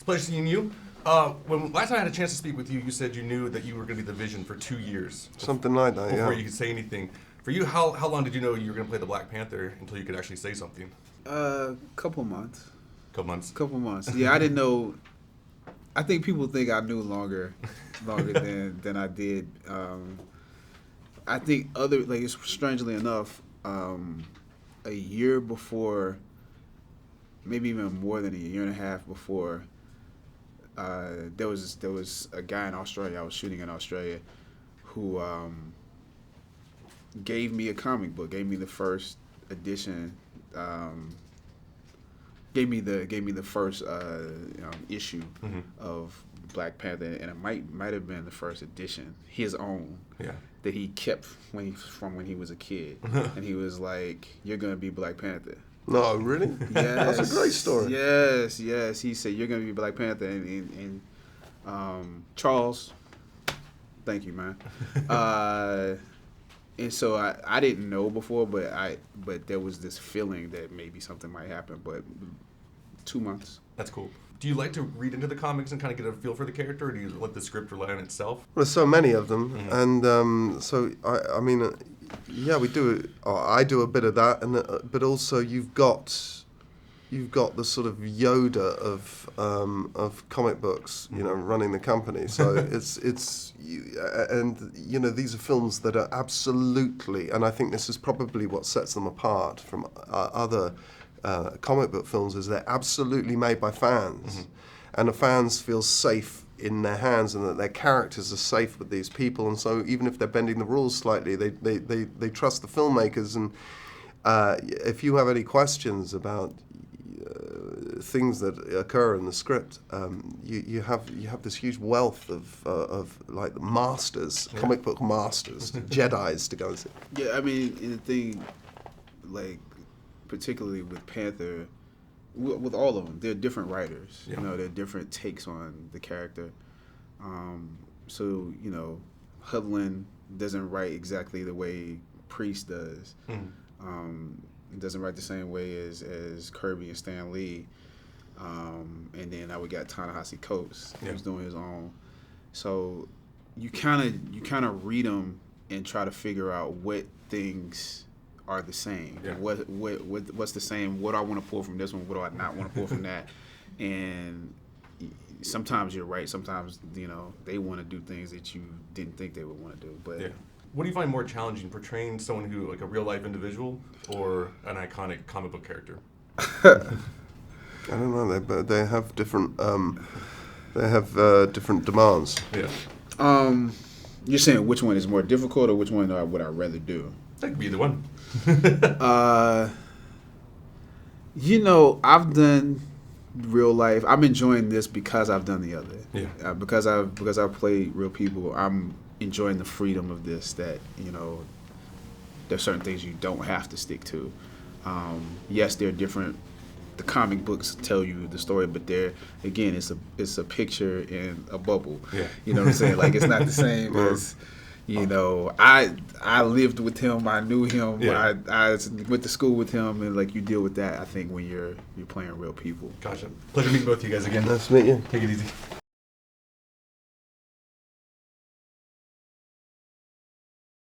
a pleasure seeing you. When last time I had a chance to speak with you, you said you knew that you were going to be the Vision for 2 years. Something like that, before you could say anything. For you, how long did you know you were going to play the Black Panther until you could actually say something? Couple months. Couple months. Yeah, I didn't know. I think people think I knew longer than I did. I think strangely enough, a year before, maybe even more than a year and a half before, there was a guy in Australia. I was shooting in Australia, who gave me a comic book, gave me the first edition, gave me the first issue of Black Panther, and it might have been the first edition, his own, that he kept when he was a kid, and he was like, "You're gonna be Black Panther." No, really? Yes. That's a great story. Yes. He said, "You're gonna be Black Panther," and Charles, thank you, man. And so I didn't know before, but there was this feeling that maybe something might happen. But 2 months. That's cool. Do you like to read into the comics and kind of get a feel for the character, or do you let the script rely on itself? Well, there's so many of them, and so I mean, yeah, we do. I do a bit of that, and but also you've got the sort of Yoda of comic books, running the company. So it's these are films that are absolutely, and I think this is probably what sets them apart from other comic book films, is they're absolutely made by fans, and the fans feel safe in their hands, and that their characters are safe with these people, and so even if they're bending the rules slightly, they trust the filmmakers. And if you have any questions about things that occur in the script, you have this huge wealth of like masters, comic book masters, Jedis to go and see. Yeah, I mean, and the thing, like, particularly with Panther, with all of them, they're different writers. Yeah. They're different takes on the character. So Hudlin doesn't write exactly the way Priest does. It doesn't write the same way as Kirby and Stan Lee. And then now we got Ta-Nehisi Coates, who's doing his own. So you kind of read them and try to figure out what things are the same. Yeah. What's the same? What do I want to pull from this one? What do I not want to pull from that? And sometimes you're right. Sometimes they want to do things that you didn't think they would want to do. But what do you find more challenging, portraying someone who, like, a real life individual or an iconic comic book character? I don't know. They have different. They have different demands. Yeah. You're saying which one is more difficult, or which one would I rather do? That could be either one. I've done real life. I'm enjoying this because I've done the other. Yeah. Because I've played real people. I'm enjoying the freedom of this. That there's certain things you don't have to stick to. Yes, they're different. The comic books tell you the story, but it's a picture in a bubble. Yeah. You know what I'm saying? Like, it's not the same as. I lived with him. I knew him. Yeah. I went to school with him, and like, you deal with that, I think, when you're playing real people. Gotcha. Pleasure meeting both of you guys again. Nice to meet you. Take it easy.